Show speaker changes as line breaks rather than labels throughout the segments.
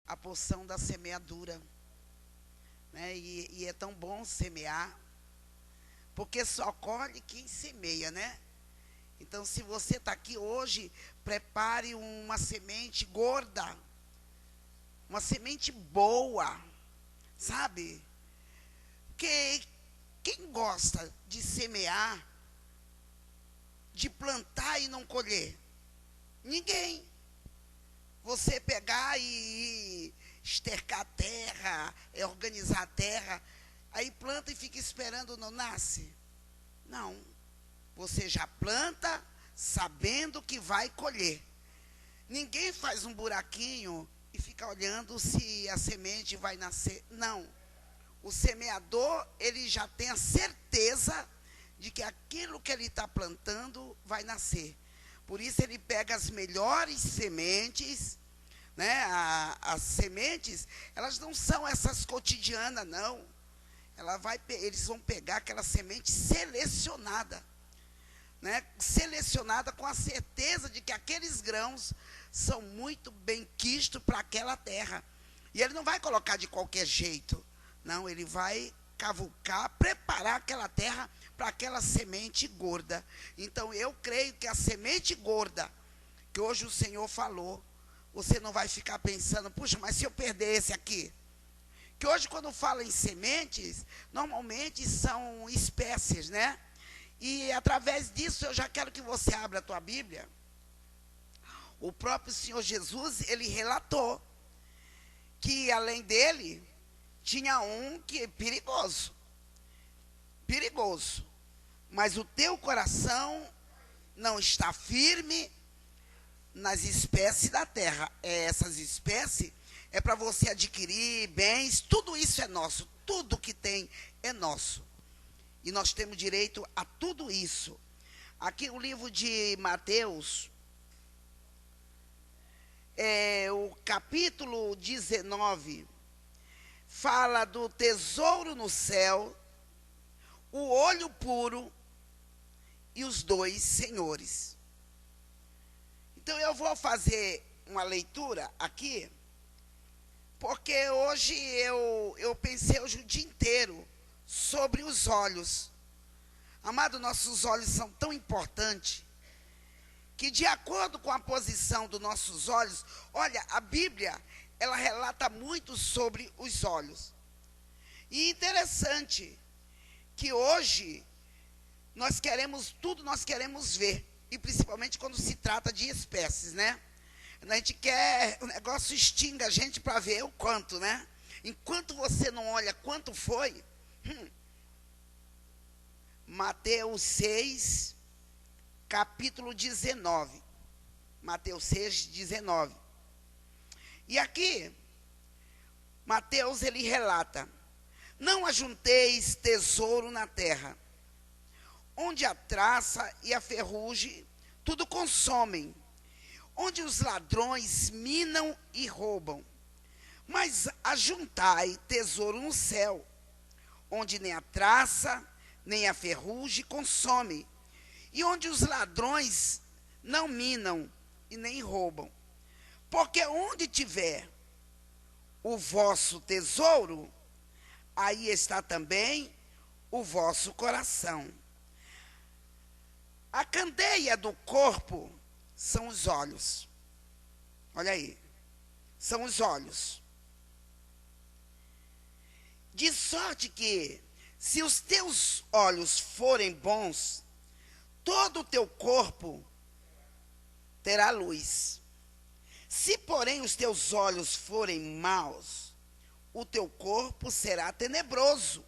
a porção da semeadura, né? E é tão bom semear, porque só colhe quem semeia, né? Então, se você está aqui hoje, prepare uma semente gorda, uma semente boa, sabe? Porque quem gosta de semear, de plantar e não colher? Ninguém. Você pegar e estercar a terra, organizar a terra, aí planta e fica esperando, não nasce? Não. Você já planta sabendo que vai colher. Ninguém faz um buraquinho e fica olhando se a semente vai nascer. Não. O semeador, ele já tem a certeza de que aquilo que ele está plantando vai nascer. Por isso ele pega as melhores sementes, né? As sementes, elas não são essas cotidianas, não. Eles vão pegar aquela semente selecionada, né? Selecionada com a certeza de que aqueles grãos são muito bem quistos para aquela terra. E ele não vai colocar de qualquer jeito. Não, ele vai cavucar, preparar aquela terra para aquela semente gorda. Então, eu creio que a semente gorda, que hoje o Senhor falou, você não vai ficar pensando, puxa, mas se eu perder esse aqui? Que hoje, quando fala em sementes, normalmente são espécies, né? E através disso, eu já quero que você abra a tua Bíblia. O próprio Senhor Jesus, ele relatou que, além dele, tinha um que é perigoso. Perigoso. Mas o teu coração não está firme nas espécies da terra. Essas espécies é para você adquirir bens. Tudo isso é nosso. Tudo que tem é nosso. E nós temos direito a tudo isso. Aqui o livro de Mateus, o capítulo 19, fala do tesouro no céu, o olho puro e os dois senhores. Então eu vou fazer uma leitura aqui, porque hoje eu pensei hoje o dia inteiro sobre os olhos. Amado, nossos olhos são tão importantes, que de acordo com a posição dos nossos olhos, olha, a Bíblia, ela relata muito sobre os olhos. E interessante que hoje nós queremos tudo, nós queremos ver, e principalmente quando se trata de espécies, né? A gente quer, o negócio extinga a gente para ver o quanto, né? Enquanto você não olha quanto foi, Mateus 6, capítulo 19. Mateus 6, 19. E aqui, Mateus, ele relata: não ajunteis tesouro na terra, onde a traça e a ferrugem tudo consomem, onde os ladrões minam e roubam. Mas ajuntai tesouro no céu, onde nem a traça, nem a ferrugem consome, e onde os ladrões não minam e nem roubam. Porque onde tiver o vosso tesouro, aí está também o vosso coração. A candeia do corpo são os olhos. Olha aí, são os olhos. De sorte que, se os teus olhos forem bons, todo o teu corpo terá luz. Se, porém, os teus olhos forem maus, o teu corpo será tenebroso.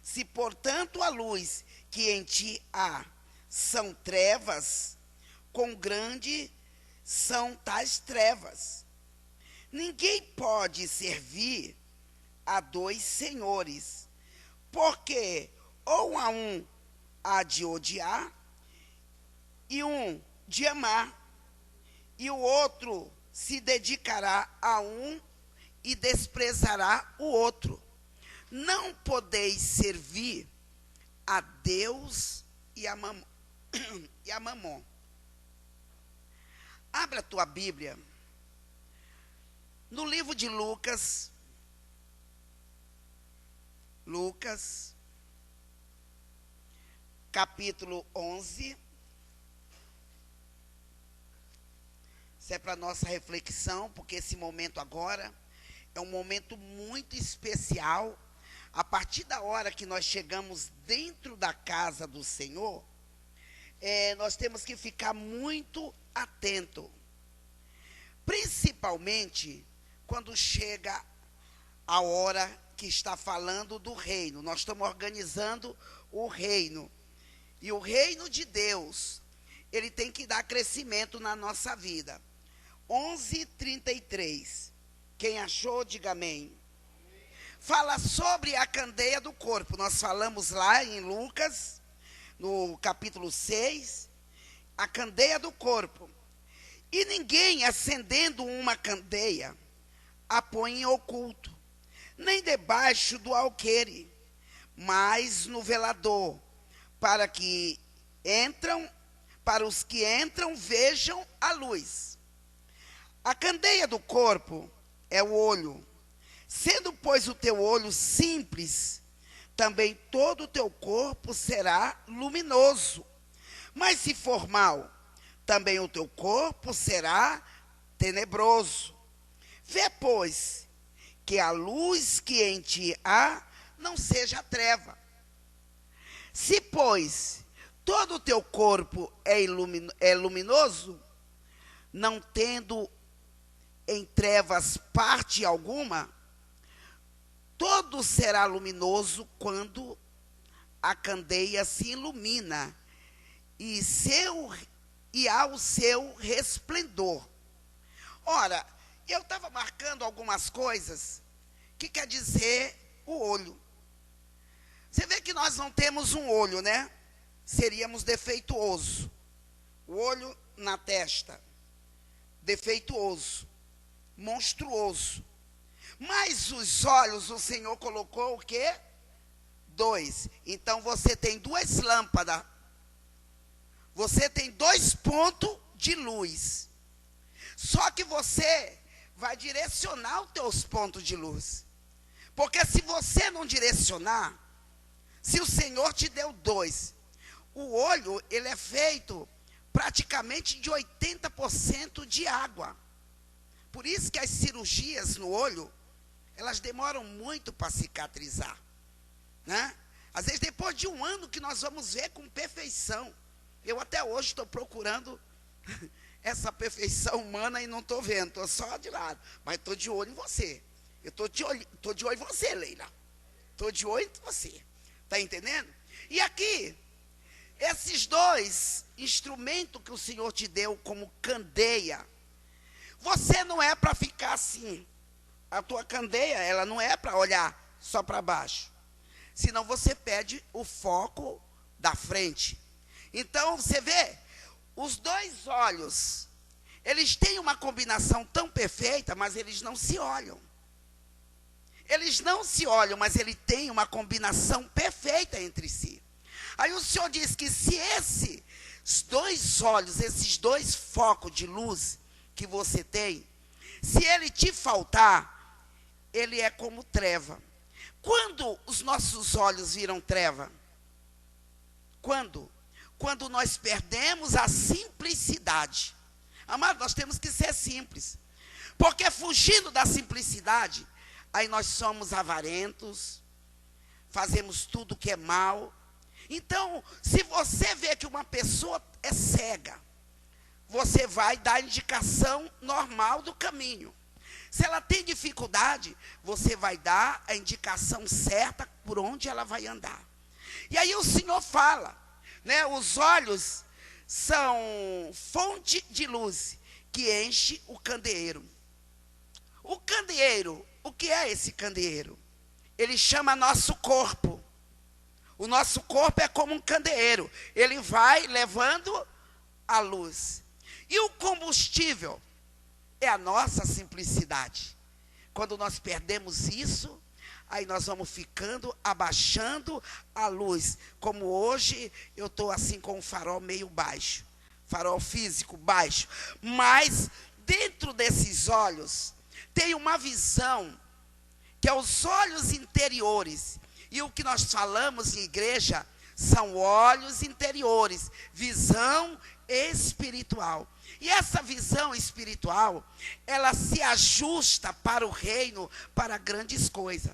Se, portanto, a luz que em ti há são trevas, quão grande são tais trevas. Ninguém pode servir a dois senhores, porque ou a um há de odiar, e um de amar, e o outro se dedicará a um e desprezará o outro. Não podeis servir a Deus e a Mamon. Abra a tua Bíblia no livro de Lucas, capítulo 11, isso é para nossa reflexão, porque esse momento agora é um momento muito especial. A partir da hora que nós chegamos dentro da casa do Senhor, nós temos que ficar muito atento, principalmente quando chega a hora que está falando do reino. Nós estamos organizando o reino, e o reino de Deus, ele tem que dar crescimento na nossa vida. 11:33, quem achou, diga amém. Fala sobre a candeia do corpo. Nós falamos lá em Lucas, no capítulo 6, a candeia do corpo. E ninguém, acendendo uma candeia, a põe em oculto, nem debaixo do alqueire, mas no velador, para os que entram vejam a luz. A candeia do corpo é o olho. Sendo, pois, o teu olho simples, também todo o teu corpo será luminoso. Mas se for mau, também o teu corpo será tenebroso. Vê, pois, que a luz que em ti há não seja treva. Se, pois, todo o teu corpo é luminoso, não tendo em trevas parte alguma, todo será luminoso quando a candeia se ilumina e há o seu resplendor. Ora, eu estava marcando algumas coisas que quer dizer o olho. Você vê que nós não temos um olho, né? Seríamos defeituoso. O olho na testa, defeituoso, monstruoso. Mas os olhos o Senhor colocou o quê? 2. Então você tem 2 lâmpadas. Você tem 2 pontos de luz. Só que você vai direcionar os teus pontos de luz. Porque se você não direcionar, se o Senhor te deu 2, o olho, ele é feito praticamente de 80% de água. Por isso que as cirurgias no olho, elas demoram muito para cicatrizar, né? Às vezes depois de 1 ano que nós vamos ver com perfeição. Eu até hoje estou procurando essa perfeição humana e não estou vendo, estou só de lado. Mas estou de olho em você. Eu estou de olho em você, Leila. Estou de olho em você. Está entendendo? E aqui, esses 2 instrumentos que o Senhor te deu como candeia, você não é para ficar assim. A tua candeia, ela não é para olhar só para baixo. Senão você perde o foco da frente. Então, você vê, os 2 olhos, eles têm uma combinação tão perfeita, mas eles não se olham. Eles não se olham, mas ele tem uma combinação perfeita entre si. Aí o Senhor diz que se esses 2 olhos, esses 2 focos de luz que você tem, se ele te faltar, ele é como treva. Quando os nossos olhos viram treva? Quando? Quando nós perdemos a simplicidade. Amado, nós temos que ser simples. Porque fugindo da simplicidade, aí nós somos avarentos, fazemos tudo que é mal. Então, se você vê que uma pessoa é cega, você vai dar a indicação normal do caminho. Se ela tem dificuldade, você vai dar a indicação certa por onde ela vai andar. E aí o Senhor fala, né? Os olhos são fonte de luz que enche o candeeiro. O candeeiro, o que é esse candeeiro? Ele chama nosso corpo. O nosso corpo é como um candeeiro. Ele vai levando a luz. E o combustível é a nossa simplicidade. Quando nós perdemos isso, aí nós vamos ficando, abaixando a luz. Como hoje, eu estou assim com o farol meio baixo. Farol físico baixo. Mas, dentro desses olhos, tem uma visão que é os olhos interiores. E o que nós falamos em igreja são olhos interiores, visão espiritual. E essa visão espiritual, ela se ajusta para o reino, para grandes coisas.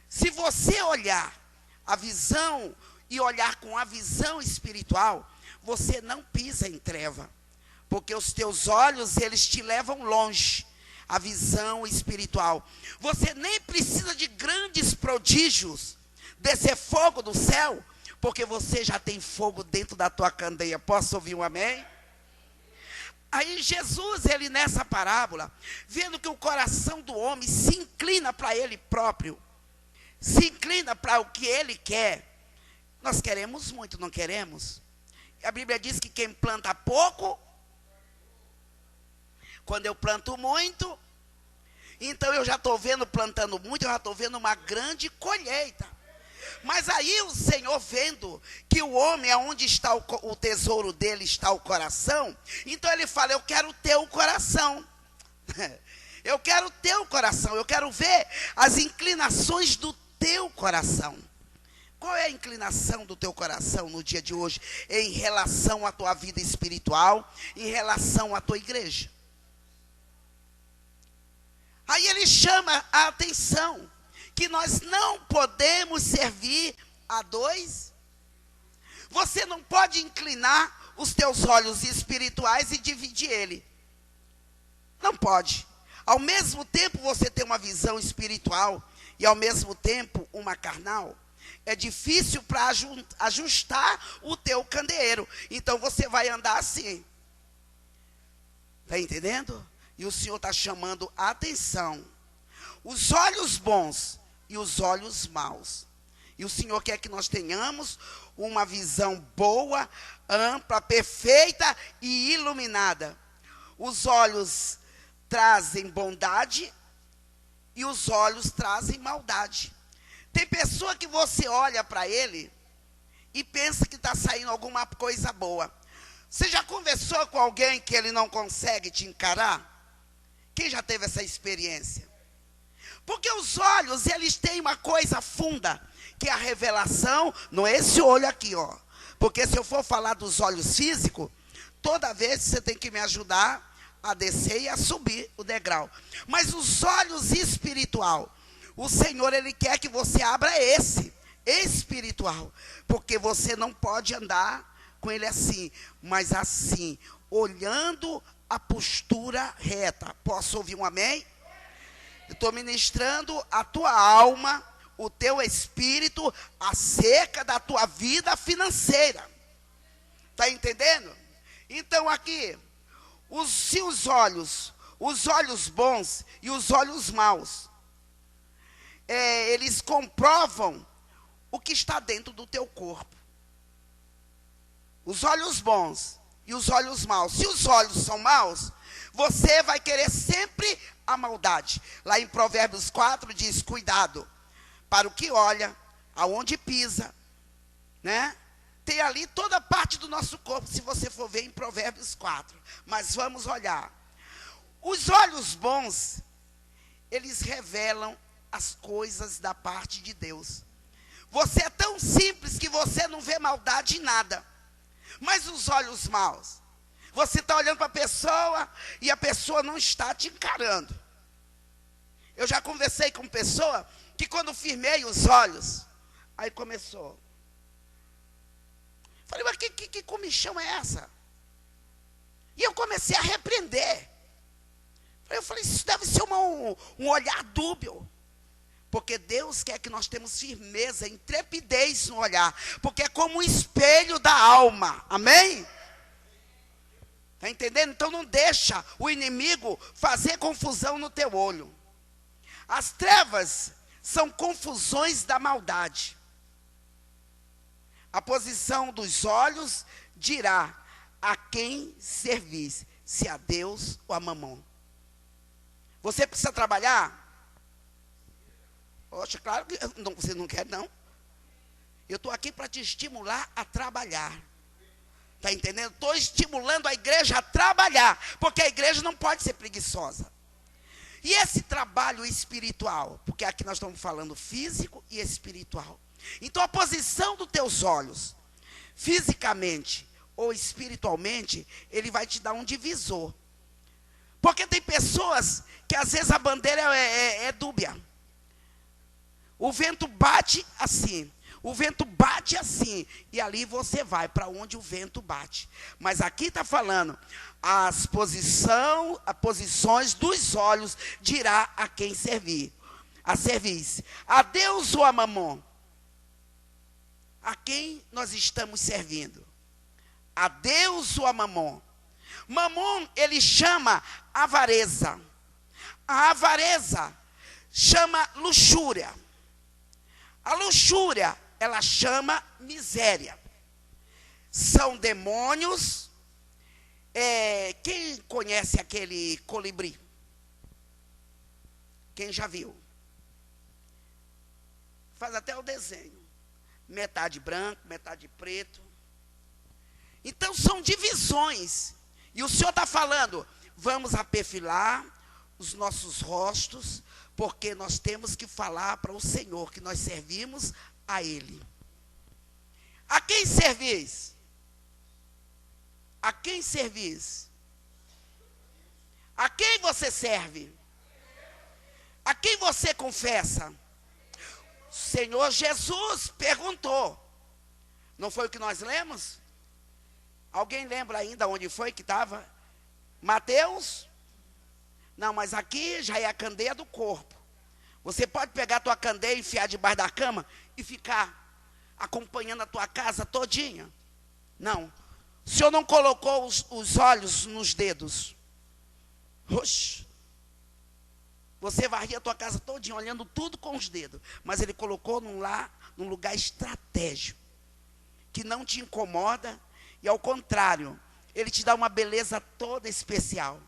Se você olhar a visão e olhar com a visão espiritual, você não pisa em treva, porque os teus olhos, eles te levam longe. A visão espiritual. Você nem precisa de grandes prodígios, descer fogo do céu, porque você já tem fogo dentro da tua candeia. Posso ouvir um amém? Aí Jesus, ele nessa parábola, vendo que o coração do homem se inclina para ele próprio, se inclina para o que ele quer. Nós queremos muito, não queremos? A Bíblia diz que quem planta pouco, quando eu planto muito, então eu já estou vendo, plantando muito, eu já estou vendo uma grande colheita. Mas aí o Senhor, vendo que o homem, aonde está o tesouro dele, está o coração, então ele fala, eu quero ter o coração. Eu quero ter o coração, eu quero ver as inclinações do teu coração. Qual é a inclinação do teu coração no dia de hoje, em relação à tua vida espiritual, em relação à tua igreja? Aí ele chama a atenção, que nós não podemos servir a dois. Você não pode inclinar os teus olhos espirituais e dividir ele. Não pode. Ao mesmo tempo você tem uma visão espiritual e ao mesmo tempo uma carnal. É difícil para ajustar o teu candeeiro. Então você vai andar assim. Está entendendo? E o Senhor está chamando a atenção. Os olhos bons e os olhos maus. E o Senhor quer que nós tenhamos uma visão boa, ampla, perfeita e iluminada. Os olhos trazem bondade e os olhos trazem maldade. Tem pessoa que você olha para ele e pensa que está saindo alguma coisa boa. Você já conversou com alguém que ele não consegue te encarar? Quem já teve essa experiência? Porque os olhos, eles têm uma coisa funda, que é a revelação, não é esse olho aqui, ó. Porque se eu for falar dos olhos físicos, toda vez você tem que me ajudar a descer e a subir o degrau. Mas os olhos espiritual, o Senhor, ele quer que você abra esse, espiritual. Porque você não pode andar com ele assim, mas assim, olhando a postura reta. Posso ouvir um amém? Eu estou ministrando a tua alma, o teu espírito, acerca da tua vida financeira. Está entendendo? Então aqui, se os olhos bons e os olhos maus, eles comprovam o que está dentro do teu corpo. Os olhos bons e os olhos maus. Se os olhos são maus, você vai querer sempre a maldade. Lá em Provérbios 4 diz, cuidado para o que olha, aonde pisa, né? Tem ali toda a parte do nosso corpo, se você for ver em Provérbios 4. Mas vamos olhar. Os olhos bons, eles revelam as coisas da parte de Deus. Você é tão simples que você não vê maldade em nada. Mas os olhos maus, você está olhando para a pessoa e a pessoa não está te encarando. Eu já conversei com pessoa que quando firmei os olhos, aí começou. Falei, mas que comichão é essa? E eu comecei a repreender. Eu falei, isso deve ser um olhar dúbio. Porque Deus quer que nós tenhamos firmeza, intrepidez no olhar. Porque é como um espelho da alma. Amém? Está entendendo? Então não deixa o inimigo fazer confusão no teu olho. As trevas são confusões da maldade. A posição dos olhos dirá a quem servis, se a Deus ou a mamão. Você precisa trabalhar? Poxa, claro que não, você não quer, não. Eu estou aqui para te estimular a trabalhar. Está entendendo? Estou estimulando a igreja a trabalhar, porque a igreja não pode ser preguiçosa. E esse trabalho espiritual, porque aqui nós estamos falando físico e espiritual. Então a posição dos teus olhos, fisicamente ou espiritualmente, ele vai te dar um divisor. Porque tem pessoas que às vezes a bandeira é dúbia. O vento bate assim, o vento bate assim, e ali você vai para onde o vento bate. Mas aqui está falando, as posições dos olhos dirá a quem servir. A serviço. A Deus ou a Mamon? A quem nós estamos servindo? A Deus ou a Mamon? Mamon, ele chama avareza. A avareza chama luxúria. A luxúria, ela chama miséria. São demônios. Quem conhece aquele colibri? Quem já viu? Faz até o desenho. Metade branco, metade preto. Então são divisões. E o Senhor está falando, vamos aperfilar os nossos rostos, porque nós temos que falar para o Senhor que nós servimos a Ele. A quem servis? A quem servis? A quem você serve? A quem você confessa? O Senhor Jesus perguntou. Não foi o que nós lemos? Alguém lembra ainda onde foi que estava? Mateus? Não, mas aqui já é a candeia do corpo. Você pode pegar a tua candeia e enfiar debaixo da cama e ficar acompanhando a tua casa todinha? Não. O Senhor não colocou os olhos nos dedos. Oxe. Você varria a tua casa todinha, olhando tudo com os dedos. Mas Ele colocou num lugar estratégico, que não te incomoda. E ao contrário, Ele te dá uma beleza toda especial.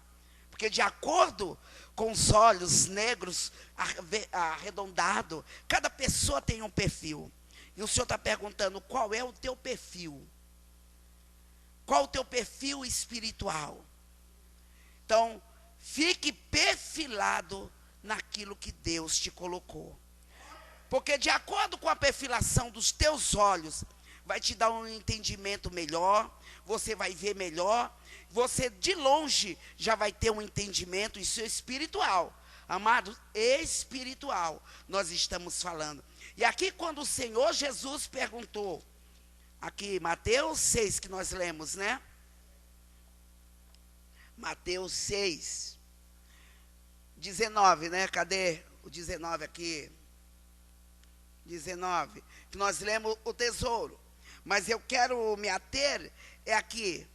Porque de acordo com os olhos negros, arredondado, cada pessoa tem um perfil. E o Senhor está perguntando, qual é o teu perfil? Qual o teu perfil espiritual? Então, fique perfilado naquilo que Deus te colocou. Porque de acordo com a perfilação dos teus olhos, vai te dar um entendimento melhor, você vai ver melhor, você de longe já vai ter um entendimento, isso é espiritual. Amados, espiritual, nós estamos falando. E aqui quando o Senhor Jesus perguntou, aqui Mateus 6 que nós lemos, né? Mateus 6, 19, né? Cadê o 19 aqui? 19, que nós lemos o tesouro. Mas eu quero me ater, é aqui,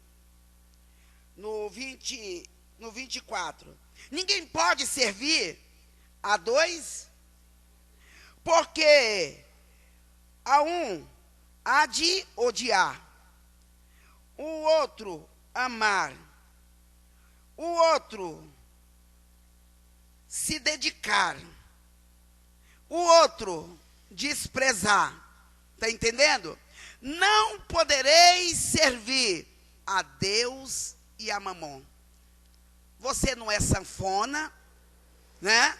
no 24. Ninguém pode servir a dois, porque a um há de odiar, o outro amar, o outro se dedicar, o outro desprezar. Está entendendo? Não podereis servir a Deus e a Mamon. Você não é sanfona, né?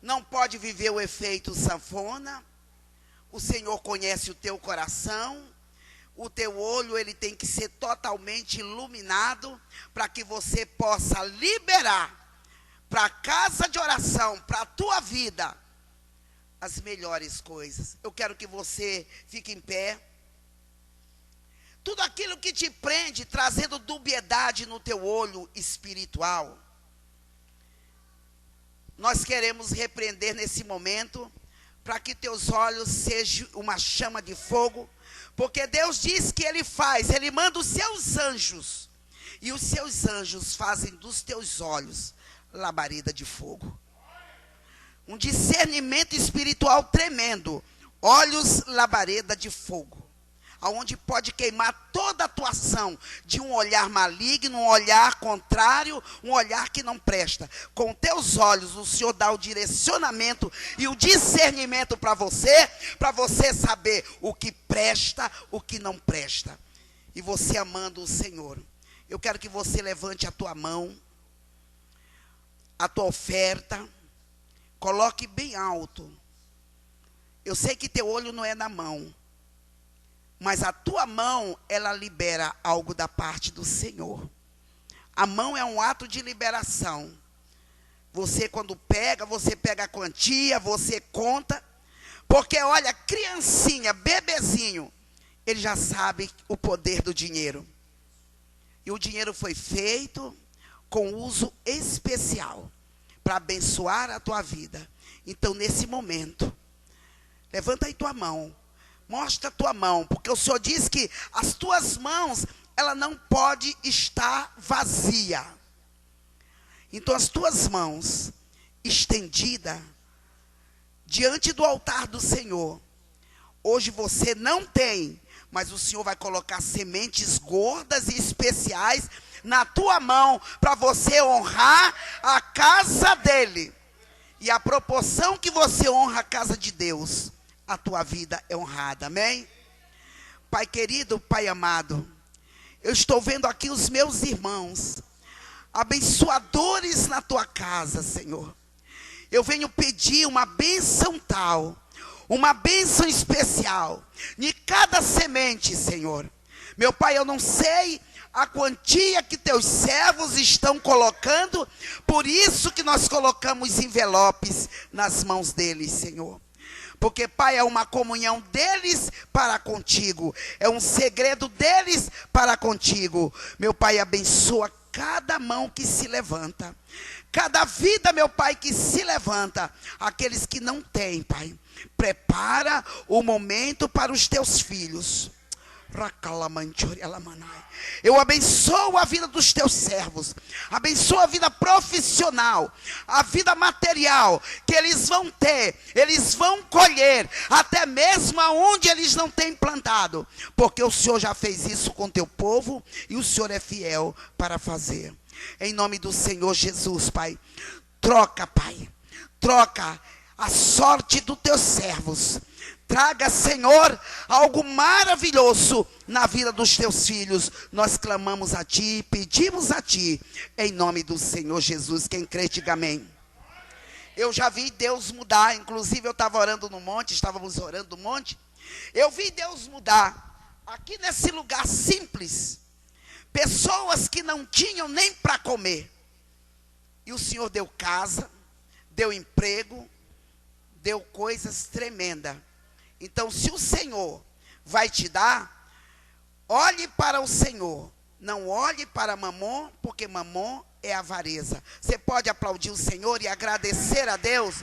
Não pode viver o efeito sanfona. O Senhor conhece o teu coração. O teu olho, ele tem que ser totalmente iluminado para que você possa liberar para a casa de oração, para a tua vida, as melhores coisas. Eu quero que você fique em pé. Tudo aquilo que te prende, trazendo dubiedade no teu olho espiritual, nós queremos repreender nesse momento, para que teus olhos sejam uma chama de fogo, porque Deus diz que Ele manda os seus anjos, e os seus anjos fazem dos teus olhos labareda de fogo. Um discernimento espiritual tremendo, olhos labareda de fogo, aonde pode queimar toda a atuação de um olhar maligno, um olhar contrário, um olhar que não presta. Com teus olhos o Senhor dá o direcionamento e o discernimento para você saber o que presta, o que não presta. E você amando o Senhor, eu quero que você levante a tua mão. a tua oferta, coloque bem alto. Eu sei que teu olho não é na mão, mas a tua mão, ela libera algo da parte do Senhor. A mão é um ato de liberação. Você quando pega, você pega a quantia, você conta. Porque olha, criancinha, bebezinho, ele já sabe o poder do dinheiro. E o dinheiro foi feito com uso especial para abençoar a tua vida. Então nesse momento, levanta aí tua mão. Mostra a tua mão, porque o Senhor diz que as tuas mãos, ela não pode estar vazia. Então as tuas mãos estendidas diante do altar do Senhor. Hoje você não tem, mas o Senhor vai colocar sementes gordas e especiais na tua mão para você honrar a casa dele. E a proporção que você honra a casa de Deus, a tua vida é honrada, amém? Pai querido, Pai amado, eu estou vendo aqui os meus irmãos, abençoadores na tua casa, Senhor. Eu venho pedir uma bênção tal, uma bênção especial, de cada semente, Senhor. Meu Pai, eu não sei a quantia que teus servos estão colocando, por isso que nós colocamos envelopes nas mãos deles, Senhor. Porque, Pai, é uma comunhão deles para contigo. É um segredo deles para contigo. Meu Pai, abençoa cada mão que se levanta. Cada vida, meu Pai, que se levanta. Aqueles que não têm, Pai. Prepara o momento para os teus filhos. Eu abençoo a vida dos teus servos, abençoo a vida profissional, a vida material, que eles vão ter, eles vão colher, até mesmo aonde eles não têm plantado, porque o Senhor já fez isso com teu povo, e o Senhor é fiel para fazer. Em nome do Senhor Jesus, Pai, troca, Pai, troca a sorte dos teus servos. Traga, Senhor, algo maravilhoso na vida dos teus filhos. Nós clamamos a Ti, pedimos a Ti, em nome do Senhor Jesus. Quem crê, diga amém. Eu já vi Deus mudar, inclusive eu estava orando no monte, estávamos orando no monte. Eu vi Deus mudar, aqui nesse lugar simples, pessoas que não tinham nem para comer. E o Senhor deu casa, deu emprego, deu coisas tremendas. Então, se o Senhor vai te dar, olhe para o Senhor. Não olhe para Mamon, porque Mamon é avareza. Você pode aplaudir o Senhor e agradecer a Deus